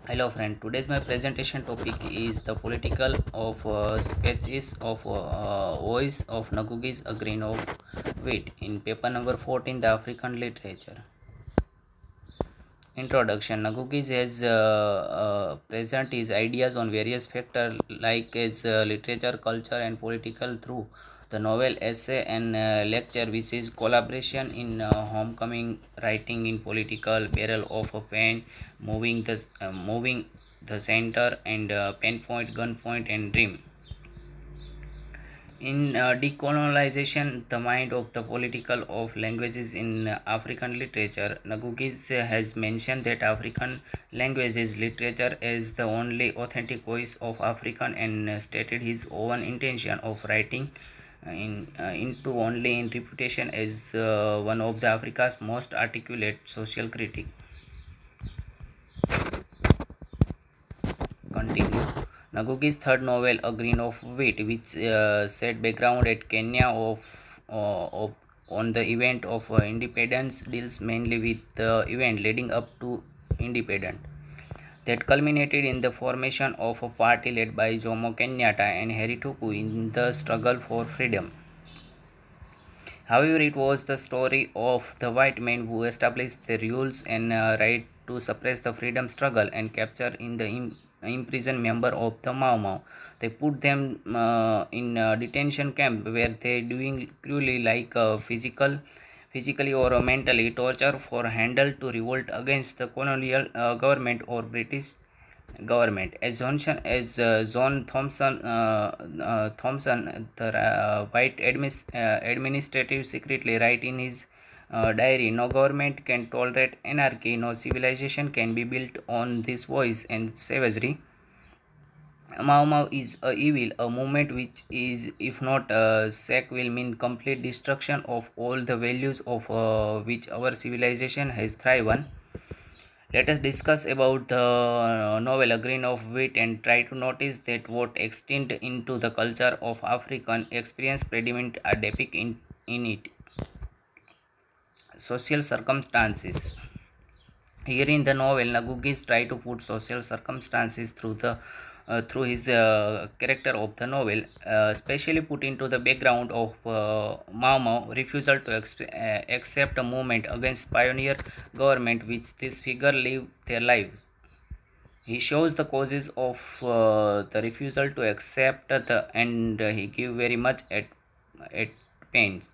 Hello friend, today's my presentation topic is the political of sketches of voice of Nagugi's A Grain of Wheat in paper number 14, the African literature. Introduction. Nagugi's has present his ideas on various factors like as literature, culture and political through the novel, essay and lecture, which is collaboration in homecoming, writing in political, barrel of a pen, moving the center and pen point, gun point and dream. In decolonization, the mind of the political of languages in African literature, Nagugis has mentioned that African languages literature is the only authentic voice of African and stated his own intention of writing into only in reputation as one of the Africa's most articulate social critic. Continue. Nagugi's third novel, A Grain of Wheat, which set background at Kenya on the event of independence, deals mainly with the event leading up to independence that culminated in the formation of a party led by Jomo Kenyatta and Harry Tuku in the struggle for freedom. However, it was the story of the white men who established the rules and right to suppress the freedom struggle and capture in the imprisoned member of the Mau Mau. They put them in detention camp where they doing cruelly like physically or mentally torture for handle to revolt against the colonial government or British government. John Thompson, the white administrative secretly write in his diary, no government can tolerate anarchy, no civilization can be built on this voice and savagery. Mau Mau is a evil, a movement which is, if not sack, will mean complete destruction of all the values of which our civilization has thrived on. Let us discuss about the novel A Grain of Wheat and try to notice that what extend into the culture of African experience predominant are depicted in it. Social circumstances. Here in the novel, Nagugis try to put social circumstances through his character of the novel, especially put into the background of Mau Mau refusal to accept a movement against pioneer government which this figure live their lives. He shows the causes of the refusal to accept and he give very much at pains.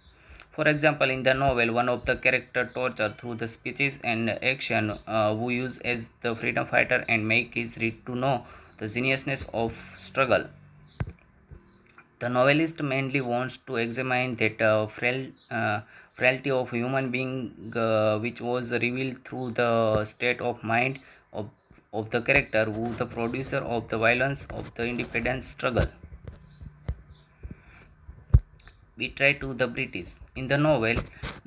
For example, in the novel, one of the character torture through the speeches and action who use as the freedom fighter and make his read to know the geniusness of struggle. The novelist mainly wants to examine that frailty of human being which was revealed through the state of mind of, of the character who the producer of the violence of the independence struggle. We try to the British. In the novel,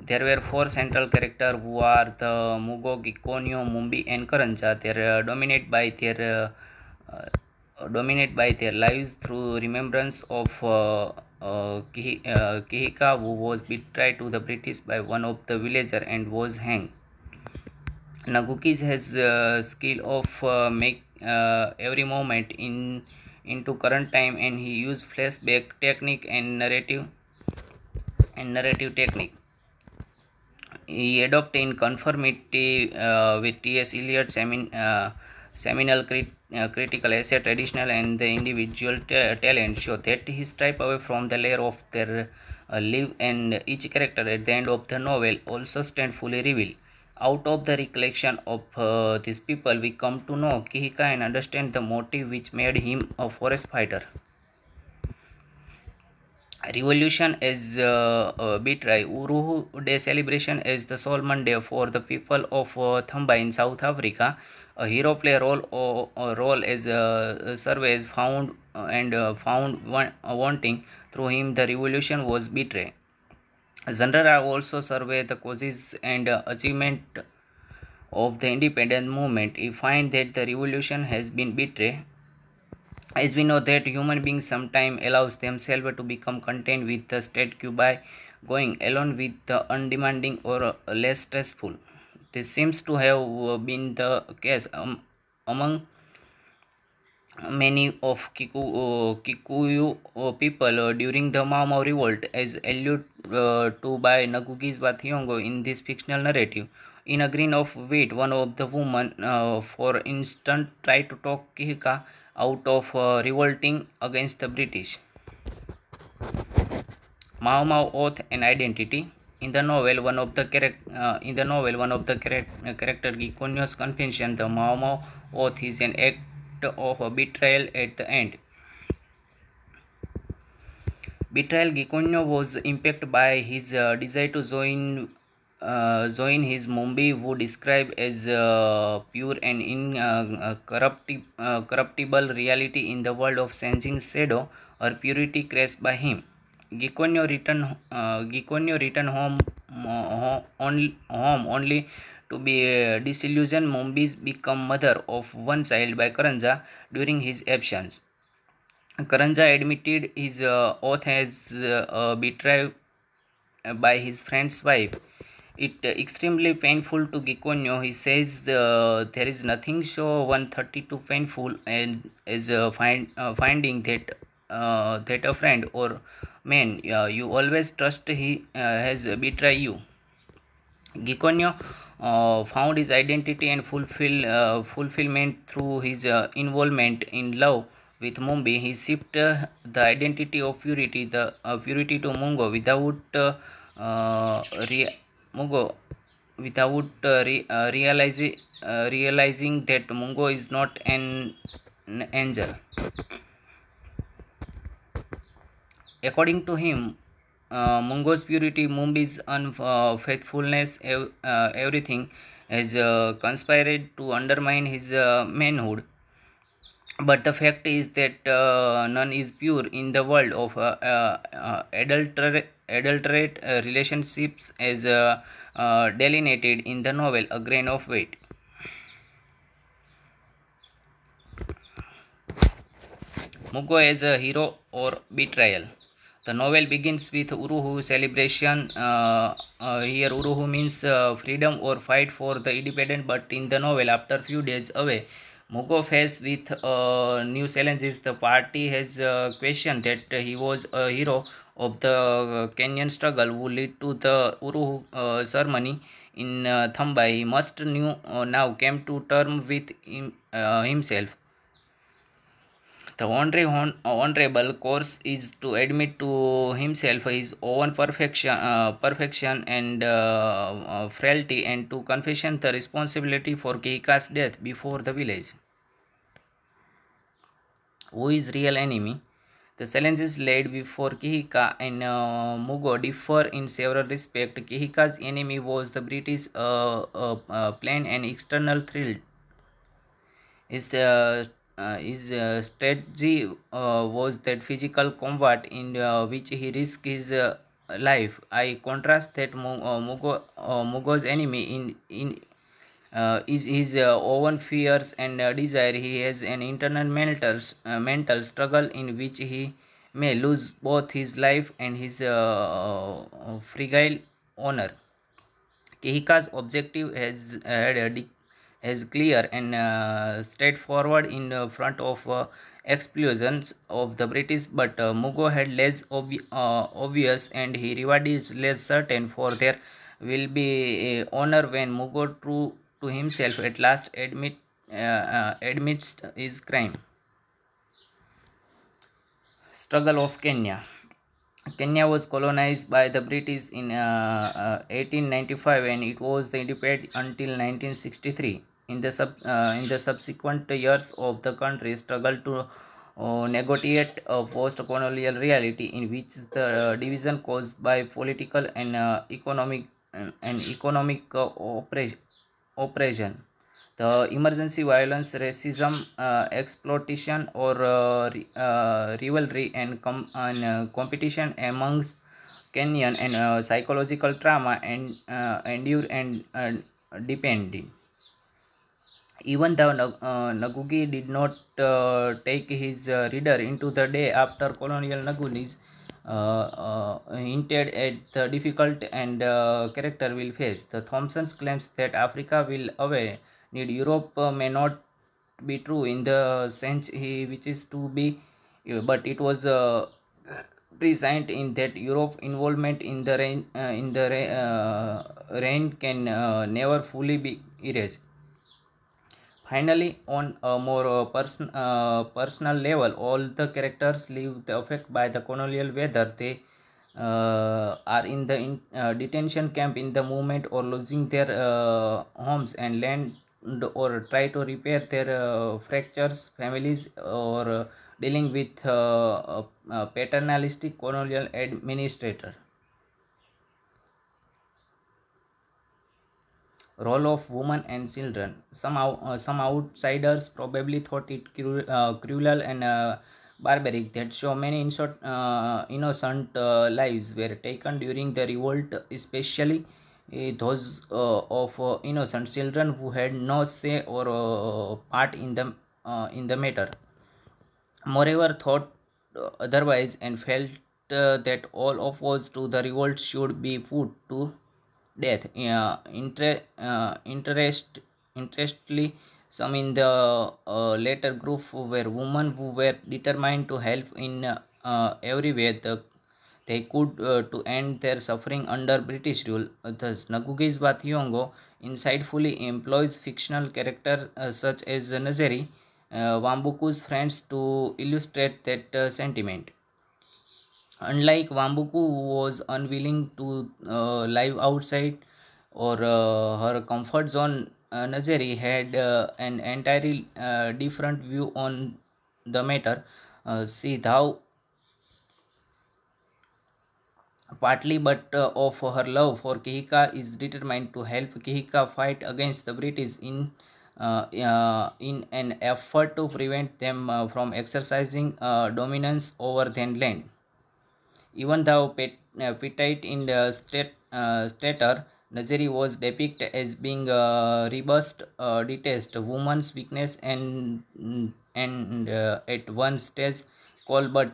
there were four central characters who are the Mugo, Gikonyo, Mumbi, and Karanja. They are dominate by their lives through remembrance of Kihika, who was betrayed to the British by one of the villagers and was hanged. Nagukis has skill of make every moment into current time, and he used flashback technique and narrative technique. He adopted in conformity with T.S. Eliot's seminal critical essay traditional and the individual talent show that he stripped away from the layer of their live, and each character at the end of the novel also stand fully revealed. Out of the recollection of these people, we come to know Kihika and understand the motive which made him a forest fighter. Revolution is betray. Uruhu Day celebration is the Solomon Day for the people of Thamba in South Africa. A hero play role as surveys found wanting. Through him, the revolution was betrayed. Genre are also survey the causes and achievement of the independent movement. We find that the revolution has been betrayed. As we know that human beings sometimes allows themselves to become content with the state quo by going along with the undemanding or less stressful. This seems to have been the case among many of Kikuyu people during the Mau Mau revolt, as alluded to by Ngugi wa Thiong'o in this fictional narrative. In A Grain of Wheat, one of the women, for instance, tried to talk Kihika out of revolting against the British. Mau Mau Oath and Identity. In the novel, one of the character Gikonyo's confession, the Mau Mau Oath is an act of a betrayal at the end. Betrayal. Gikonyo was impacted by his desire to join his Mumbai, who described as pure and incorruptible reality in the world of changing shadow. Her purity crashed by him. Gikonyo returned home only to be disillusioned. Mumbai's become mother of one child by Karanja during his absence. Karanja admitted his oath as betrayed by his friend's wife. It extremely painful to Gikonyo. He says there is nothing so 132 painful and is finding that a friend or man you always trust he has betrayed you. Gikonyo found his identity and fulfillment through his involvement in love with Mumbai. He shifted the identity of purity to Mungo Mugo without realizing that Mungo is not an angel. According to him, Mungo's purity, Mumbi's unfaithfulness, everything has conspired to undermine his manhood. But the fact is that none is pure in the world of adulterate relationships as delineated in the novel A Grain of Wheat. Mugo as a hero or betrayal. The novel begins with Uruhu celebration. Here Uruhu means freedom or fight for the independent, but in the novel, after few days away, Mugo faced with new challenges. The party has questioned that he was a hero of the Kenyan struggle who led to the Uruhu ceremony in Thamba. He must now came to terms with himself. The honorable course is to admit to himself his own perfection and frailty, and to confession the responsibility for Kihika's death before the village. Who is real enemy? The challenges laid before Kihika and Mugo differ in several respects. Kihika's enemy was the British plan and external threat. His strategy was that physical combat in which he risked his life. I contrast that Mugo's enemy is his own fears and desire. He has an internal mental struggle in which he may lose both his life and his fragile honor. Kihika's objective has clear and straightforward in front of explosions of the British, but Mugo had less obvious, and his reward is less certain, for there will be honor when Mugo, true to himself, at last admits his crime. Struggle of Kenya. Kenya was colonized by the British in 1895, and it was the independent until 1963. In the subsequent years of the country struggled to negotiate a post-colonial reality in which the division caused by political and economic oppression. The emergency violence, racism, exploitation, or rivalry and competition amongst Kenyan, and psychological trauma and endure and depending. Even though Nagugi did not take his reader into the day after colonial Nagunis hinted at the difficult and character will face. The Thompsons claims that Africa will away need Europe may not be true in the sense he wishes to be, but it was present in that Europe involvement in the reign can never fully be erased. Finally, on a more personal level, all the characters live the effect by the colonial weather. They are in the detention camp in the movement or losing their homes and land or try to repair their fractures, families or dealing with paternalistic colonial administrator. Role of women and children. Some outsiders probably thought it cruel and barbaric that so many innocent lives were taken during the revolt, especially those of innocent children who had no say or part in the matter. Moreover, thought otherwise and felt that all opposed to the revolt should be put to death. Interestly, some in the later group were women who were determined to help in every way they could to end their suffering under British rule. Thus, Nagugis Bathiongo insightfully employs fictional characters such as Nazari, Wambuku's friends, to illustrate that sentiment. Unlike Wambuku, who was unwilling to live outside or her comfort zone, Nazari had an entirely different view on the matter. See thou partly but of her love for Kihika is determined to help Kihika fight against the British in an effort to prevent them from exercising dominance over their land. Even though petite in the stature, Nazari was depicted as being robust, detest woman's weakness, and at one stage call but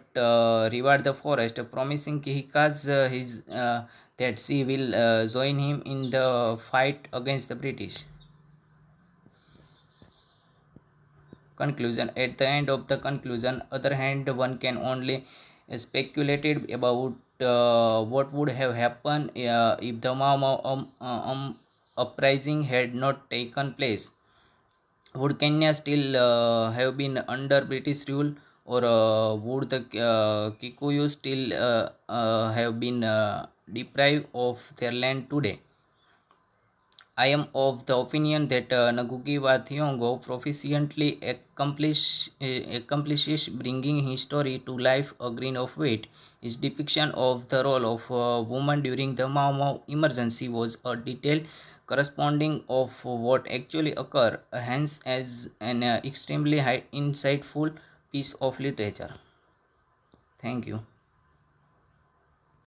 reward the forest, promising Kihika's that she will join him in the fight against the British. Conclusion. At the end of the conclusion, other hand, one can only speculated about what would have happened if the uprising had not taken place. Would Kenya still have been under British rule, or would the Kikuyu still have been deprived of their land today? I am of the opinion that Ngugi wa Thiong'o proficiently accomplishes bringing history to life a grain of weight. His depiction of the role of woman during the Mau Mau emergency was a detailed corresponding of what actually occurred, hence as an extremely insightful piece of literature. Thank you.